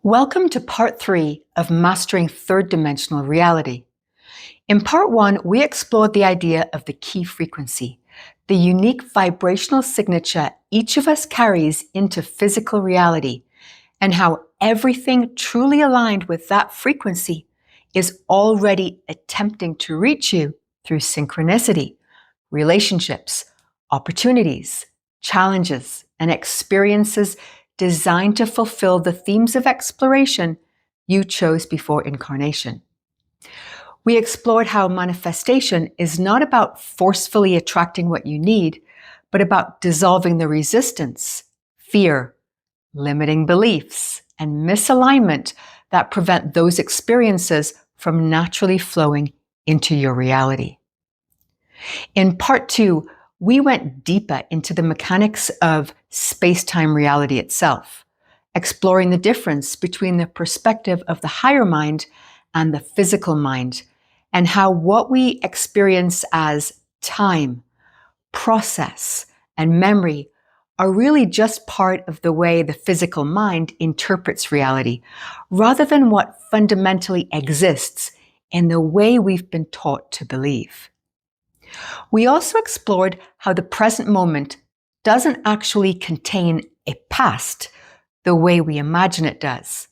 Welcome to part 3 of Mastering Third-Dimensional Reality. In part 1, we explored the idea of the key frequency, the unique vibrational signature each of us carries into physical reality, and how everything truly aligned with that frequency is already attempting to reach you through synchronicity, relationships, opportunities, challenges, and experiences designed to fulfill the themes of exploration you chose before incarnation. We explored how manifestation is not about forcefully attracting what you need, but about dissolving the resistance, fear, limiting beliefs, and misalignment that prevent those experiences from naturally flowing into your reality. In part 2, we went deeper into the mechanics of space-time reality itself, exploring the difference between the perspective of the higher mind and the physical mind, and how what we experience as time, process, and memory are really just part of the way the physical mind interprets reality, rather than what fundamentally exists in the way we've been taught to believe. We also explored how the present moment doesn't actually contain a past the way we imagine it does.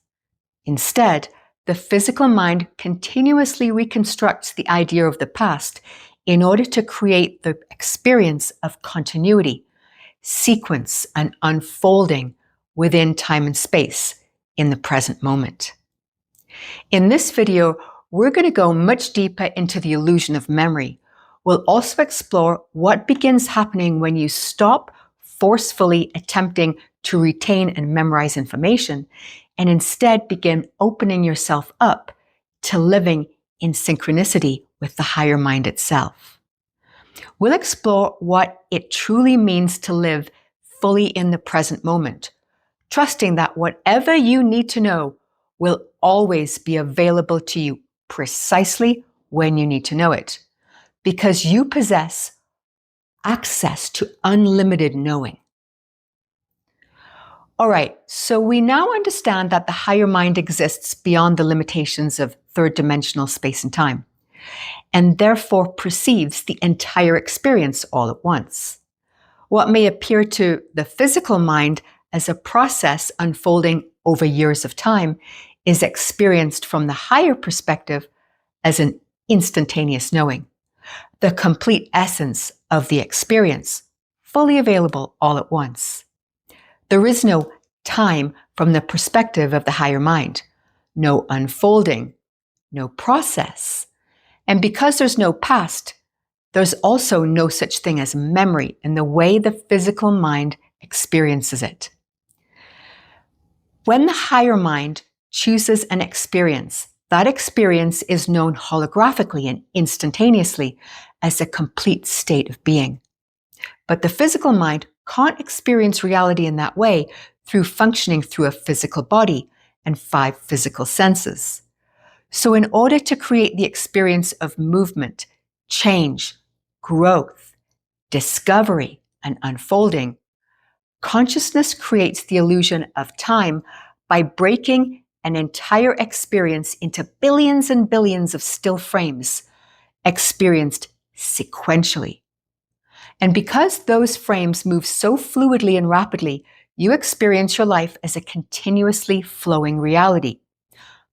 Instead, the physical mind continuously reconstructs the idea of the past in order to create the experience of continuity, sequence, and unfolding within time and space in the present moment. In this video, we're going to go much deeper into the illusion of memory. We'll also explore what begins happening when you stop forcefully attempting to retain and memorize information and instead begin opening yourself up to living in synchronicity with the higher mind itself. We'll explore what it truly means to live fully in the present moment, trusting that whatever you need to know will always be available to you precisely when you need to know it, because you possess access to unlimited knowing. All right, so we now understand that the higher mind exists beyond the limitations of third-dimensional space and time, and therefore perceives the entire experience all at once. What may appear to the physical mind as a process unfolding over years of time is experienced from the higher perspective as an instantaneous knowing, the complete essence of the experience, fully available all at once. There is no time from the perspective of the higher mind, no unfolding, no process. And because there's no past, there's also no such thing as memory in the way the physical mind experiences it. When the higher mind chooses an experience, that experience is known holographically and instantaneously as a complete state of being. But the physical mind can't experience reality in that way through functioning through a physical body and 5 physical senses. So in order to create the experience of movement, change, growth, discovery, and unfolding, consciousness creates the illusion of time by breaking an entire experience into billions and billions of still frames, experienced sequentially. And because those frames move so fluidly and rapidly, you experience your life as a continuously flowing reality.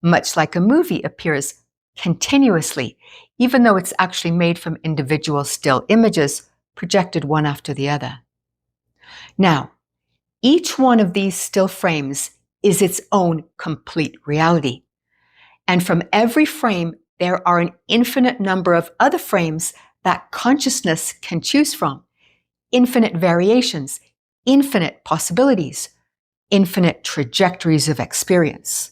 Much like a movie appears continuously, even though it's actually made from individual still images projected one after the other. Now, each one of these still frames is its own complete reality. And from every frame, there are an infinite number of other frames that consciousness can choose from. Infinite variations, infinite possibilities, infinite trajectories of experience.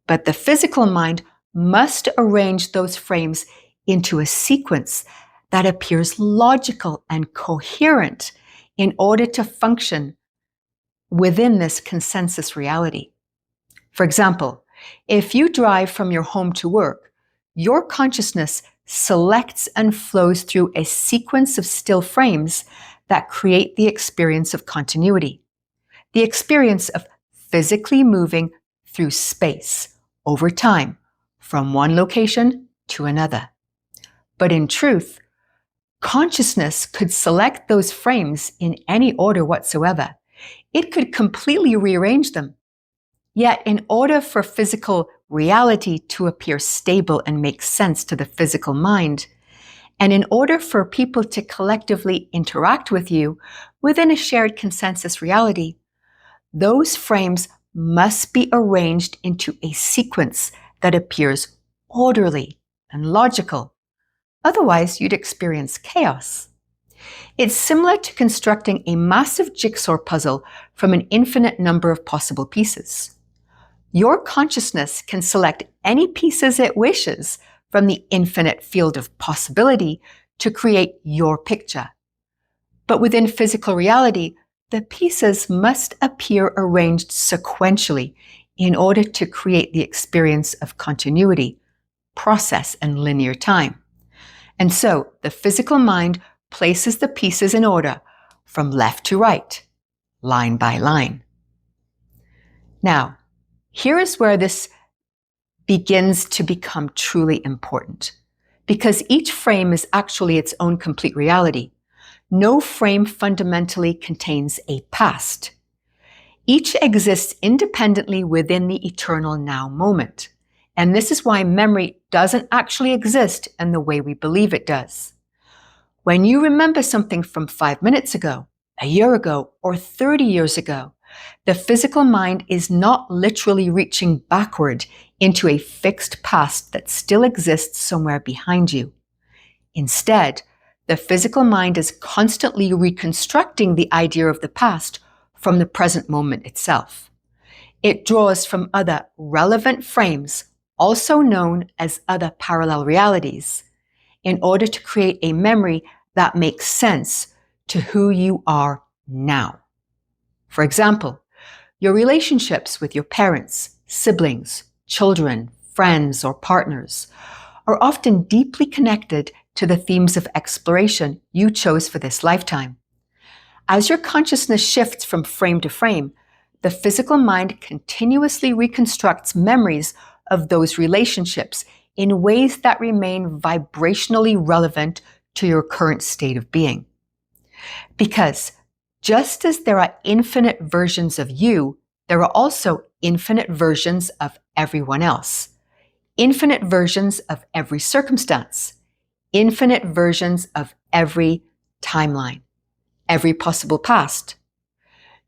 But the physical mind must arrange those frames into a sequence that appears logical and coherent in order to function within this consensus reality. For example, if you drive from your home to work, your consciousness selects and flows through a sequence of still frames that create the experience of continuity, the experience of physically moving through space, over time, from one location to another. But in truth, consciousness could select those frames in any order whatsoever. It could completely rearrange them. Yet, in order for physical reality to appear stable and make sense to the physical mind, and in order for people to collectively interact with you within a shared consensus reality, those frames must be arranged into a sequence that appears orderly and logical. Otherwise, you'd experience chaos. It's similar to constructing a massive jigsaw puzzle from an infinite number of possible pieces. Your consciousness can select any pieces it wishes from the infinite field of possibility to create your picture. But within physical reality, the pieces must appear arranged sequentially in order to create the experience of continuity, process, and linear time. And so the physical mind places the pieces in order from left to right, line by line. Now, here is where this begins to become truly important, because each frame is actually its own complete reality. No frame fundamentally contains a past. Each exists independently within the eternal now moment. And this is why memory doesn't actually exist in the way we believe it does. When you remember something from 5 minutes ago, a year ago, or 30 years ago, the physical mind is not literally reaching backward into a fixed past that still exists somewhere behind you. Instead, the physical mind is constantly reconstructing the idea of the past from the present moment itself. It draws from other relevant frames, also known as other parallel realities, in order to create a memory that makes sense to who you are now. For example, your relationships with your parents, siblings, children, friends, or partners are often deeply connected to the themes of exploration you chose for this lifetime. As your consciousness shifts from frame to frame, the physical mind continuously reconstructs memories of those relationships in ways that remain vibrationally relevant to your current state of being. Because just as there are infinite versions of you, there are also infinite versions of everyone else, infinite versions of every circumstance, infinite versions of every timeline, every possible past.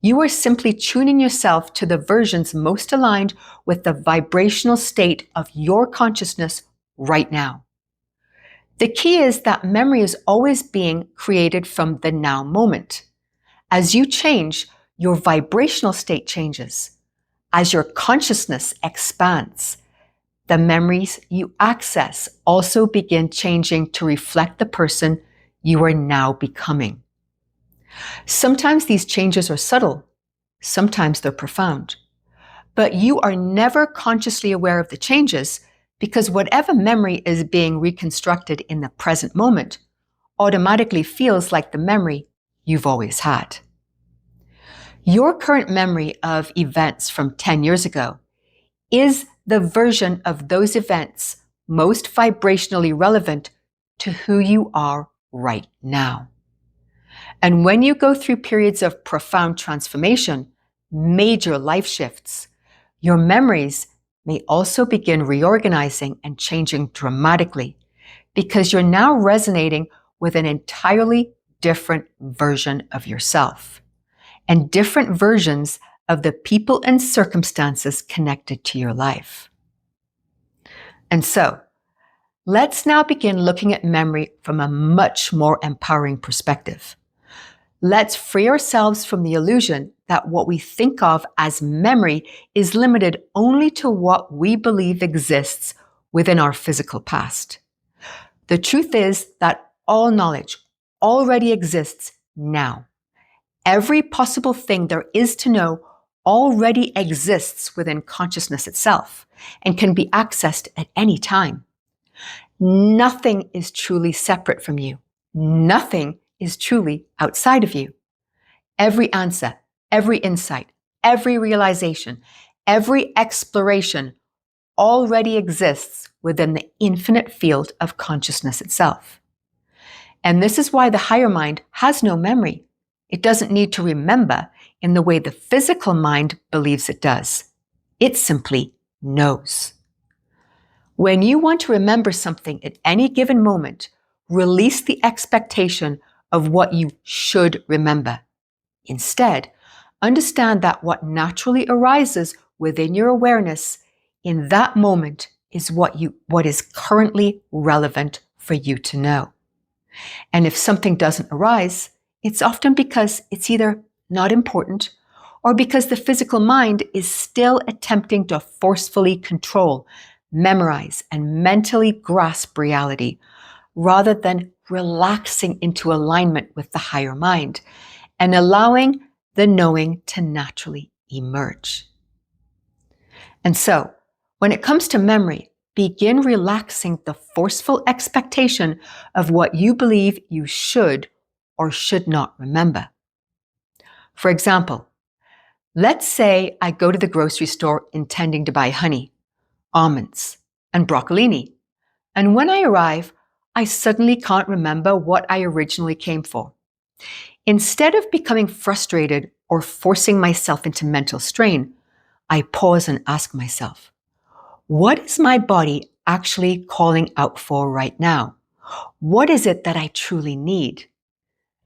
You are simply tuning yourself to the versions most aligned with the vibrational state of your consciousness right now. The key is that memory is always being created from the now moment. As you change, your vibrational state changes. As your consciousness expands, the memories you access also begin changing to reflect the person you are now becoming. Sometimes these changes are subtle, sometimes they're profound, but you are never consciously aware of the changes because whatever memory is being reconstructed in the present moment automatically feels like the memory you've always had. Your current memory of events from 10 years ago is the version of those events most vibrationally relevant to who you are right now. And when you go through periods of profound transformation, major life shifts, your memories may also begin reorganizing and changing dramatically because you're now resonating with an entirely different version of yourself and different versions of the people and circumstances connected to your life. And so, let's now begin looking at memory from a much more empowering perspective. Let's free ourselves from the illusion that what we think of as memory is limited only to what we believe exists within our physical past. The truth is that all knowledge already exists now. Every possible thing there is to know already exists within consciousness itself and can be accessed at any time. Nothing is truly separate from you. Nothing is truly outside of you. Every answer, every insight, every realization, every exploration already exists within the infinite field of consciousness itself. And this is why the higher mind has no memory. It doesn't need to remember in the way the physical mind believes it does. It simply knows. When you want to remember something at any given moment, release the expectation of what you should remember. Instead, understand that what naturally arises within your awareness in that moment is what is currently relevant for you to know. And if something doesn't arise, it's often because it's either not important or because the physical mind is still attempting to forcefully control, memorize, and mentally grasp reality, rather than relaxing into alignment with the higher mind and allowing the knowing to naturally emerge. And so, when it comes to memory, begin relaxing the forceful expectation of what you believe you should or should not remember. For example, let's say I go to the grocery store intending to buy honey, almonds, and broccolini, and when I arrive, I suddenly can't remember what I originally came for. Instead of becoming frustrated or forcing myself into mental strain, I pause and ask myself, what is my body actually calling out for right now? What is it that I truly need?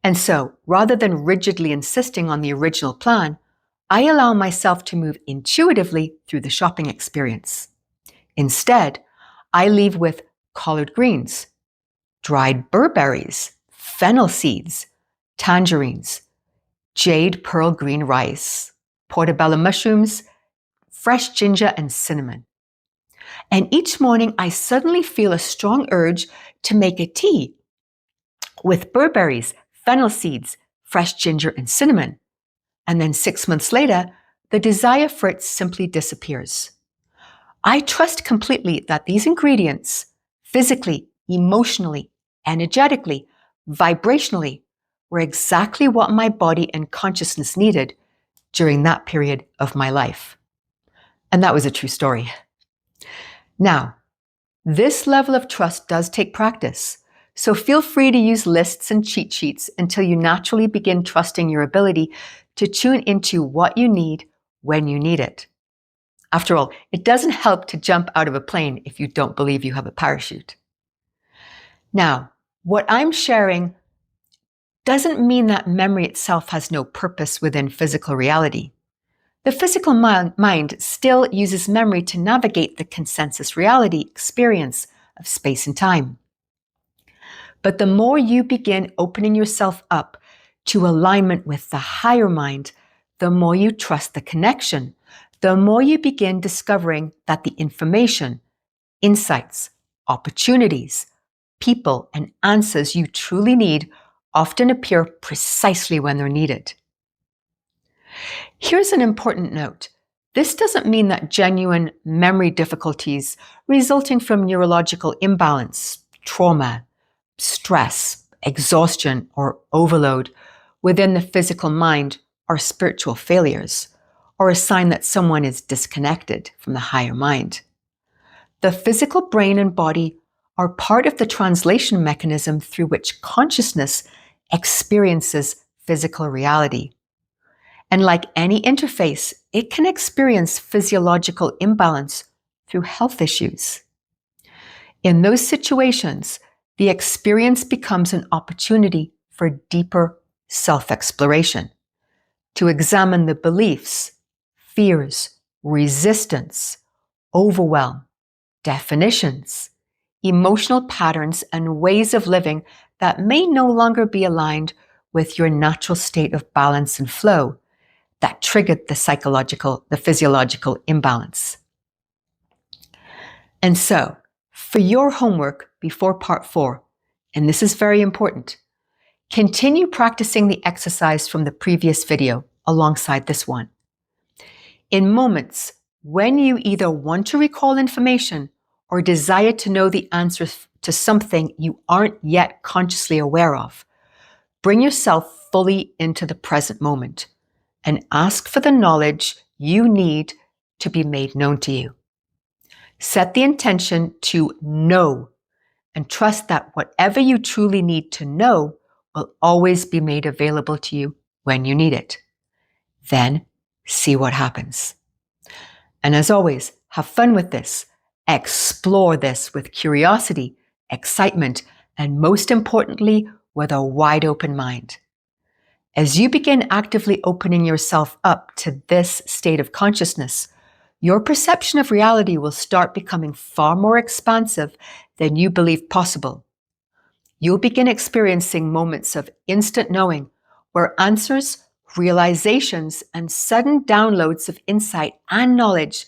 And so, rather than rigidly insisting on the original plan, I allow myself to move intuitively through the shopping experience. Instead, I leave with collard greens, dried burberries, fennel seeds, tangerines, jade pearl green rice, portobello mushrooms, fresh ginger, and cinnamon. And each morning I suddenly feel a strong urge to make a tea with burberries, fennel seeds, fresh ginger, and cinnamon. And then 6 months later, the desire for it simply disappears. I trust completely that these ingredients, physically, emotionally, energetically, vibrationally, were exactly what my body and consciousness needed during that period of my life. And that was a true story. Now, this level of trust does take practice, so feel free to use lists and cheat sheets until you naturally begin trusting your ability to tune into what you need when you need it. After all, it doesn't help to jump out of a plane if you don't believe you have a parachute. Now, what I'm sharing doesn't mean that memory itself has no purpose within physical reality. The physical mind still uses memory to navigate the consensus reality experience of space and time. But the more you begin opening yourself up to alignment with the higher mind, the more you trust the connection, the more you begin discovering that the information, insights, opportunities, people, and answers you truly need often appear precisely when they're needed. Here's an important note. This doesn't mean that genuine memory difficulties resulting from neurological imbalance, trauma, stress, exhaustion, or overload within the physical mind are spiritual failures, or a sign that someone is disconnected from the higher mind. The physical brain and body are part of the translation mechanism through which consciousness experiences physical reality. And like any interface, it can experience physiological imbalance through health issues. In those situations, the experience becomes an opportunity for deeper self-exploration, to examine the beliefs, fears, resistance, overwhelm, definitions, emotional patterns, and ways of living that may no longer be aligned with your natural state of balance and flow that triggered the physiological imbalance. And so, for your homework before part 4, and this is very important, continue practicing the exercise from the previous video alongside this one. In moments when you either want to recall information or desire to know the answers to something you aren't yet consciously aware of, bring yourself fully into the present moment and ask for the knowledge you need to be made known to you. Set the intention to know and trust that whatever you truly need to know will always be made available to you when you need it. Then see what happens. And as always, have fun with this. Explore this with curiosity, excitement, and most importantly, with a wide open mind. As you begin actively opening yourself up to this state of consciousness, your perception of reality will start becoming far more expansive than you believed possible. You'll begin experiencing moments of instant knowing where answers, realizations, and sudden downloads of insight and knowledge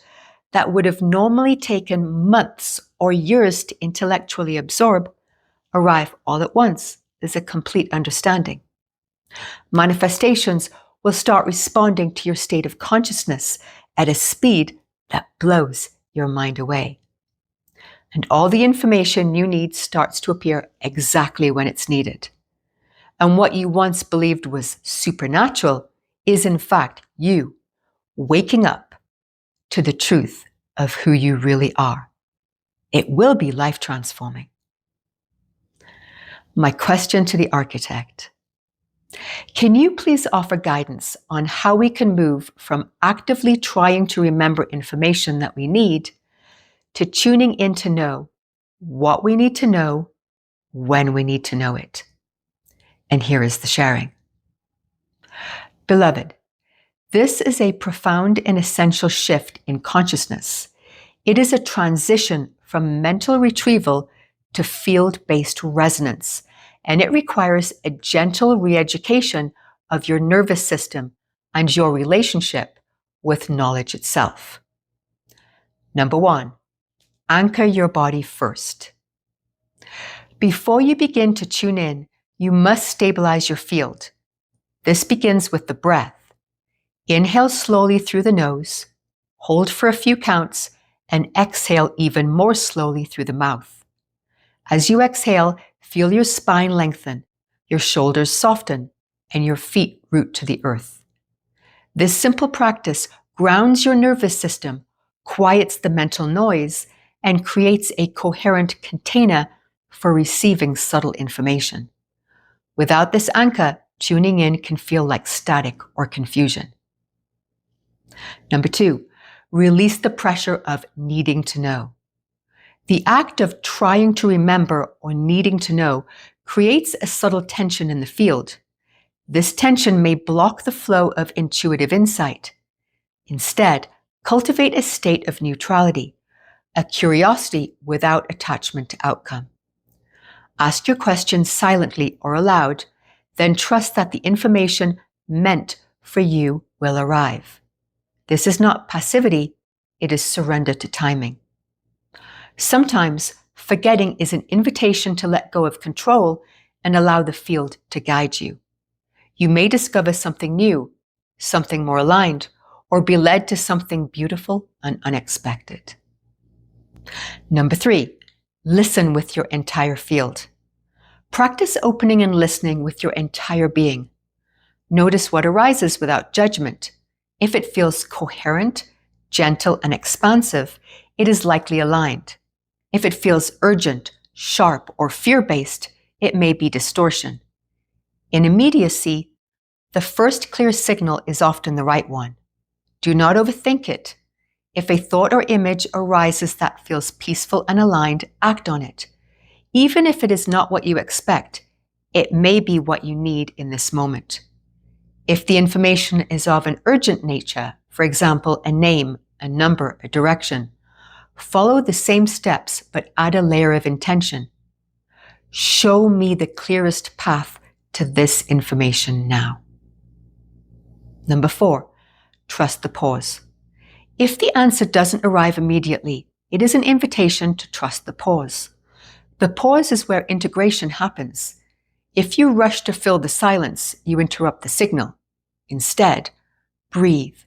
that would have normally taken months or years to intellectually absorb arrive all at once as a complete understanding. Manifestations will start responding to your state of consciousness at a speed that blows your mind away. And all the information you need starts to appear exactly when it's needed. And what you once believed was supernatural is in fact you waking up to the truth of who you really are. It will be life transforming. My question to the architect: can you please offer guidance on how we can move from actively trying to remember information that we need to tuning in to know what we need to know when we need to know it? And here is the sharing. Beloved, this is a profound and essential shift in consciousness. It is a transition from mental retrieval to field-based resonance, and it requires a gentle re-education of your nervous system and your relationship with knowledge itself. Number 1, anchor your body first. Before you begin to tune in, you must stabilize your field. This begins with the breath. Inhale slowly through the nose, hold for a few counts, and exhale even more slowly through the mouth. As you exhale, feel your spine lengthen, your shoulders soften, and your feet root to the earth. This simple practice grounds your nervous system, quiets the mental noise, and creates a coherent container for receiving subtle information. Without this anchor, tuning in can feel like static or confusion. Number 2, release the pressure of needing to know. The act of trying to remember or needing to know creates a subtle tension in the field. This tension may block the flow of intuitive insight. Instead, cultivate a state of neutrality, a curiosity without attachment to outcome. Ask your questions silently or aloud, then trust that the information meant for you will arrive. This is not passivity, it is surrender to timing. Sometimes, forgetting is an invitation to let go of control and allow the field to guide you. You may discover something new, something more aligned, or be led to something beautiful and unexpected. Number 3, listen with your entire field. Practice opening and listening with your entire being. Notice what arises without judgment. If it feels coherent, gentle, and expansive, it is likely aligned. If it feels urgent, sharp, or fear-based, it may be distortion. In immediacy, the first clear signal is often the right one. Do not overthink it. If a thought or image arises that feels peaceful and aligned, act on it. Even if it is not what you expect, it may be what you need in this moment. If the information is of an urgent nature, for example, a name, a number, a direction, follow the same steps but add a layer of intention. Show me the clearest path to this information now. Number 4, trust the pause. If the answer doesn't arrive immediately, it is an invitation to trust the pause. The pause is where integration happens. If you rush to fill the silence, you interrupt the signal. Instead, breathe,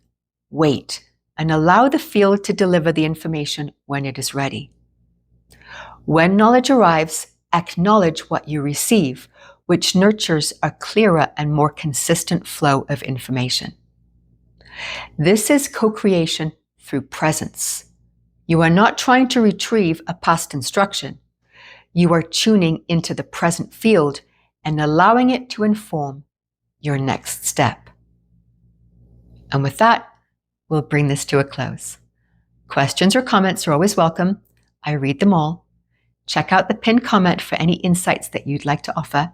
wait, and allow the field to deliver the information when it is ready. When knowledge arrives, acknowledge what you receive, which nurtures a clearer and more consistent flow of information. This is co-creation through presence. You are not trying to retrieve a past instruction. You are tuning into the present field and allowing it to inform your next step. And with that, we'll bring this to a close. Questions or comments are always welcome. I read them all. Check out the pinned comment for any insights that you'd like to offer.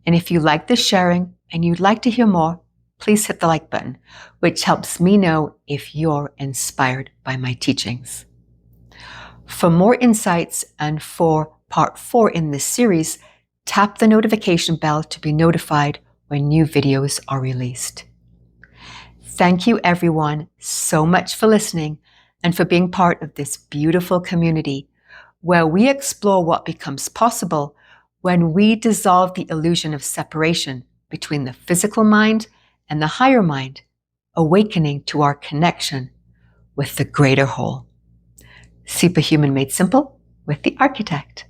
And if you like this sharing and you'd like to hear more, please hit the like button, which helps me know if you're inspired by my teachings. For more insights and for part 4 in this series, tap the notification bell to be notified when new videos are released. Thank you everyone so much for listening and for being part of this beautiful community where we explore what becomes possible when we dissolve the illusion of separation between the physical mind and the higher mind, awakening to our connection with the greater whole. Superhuman made simple with the architect.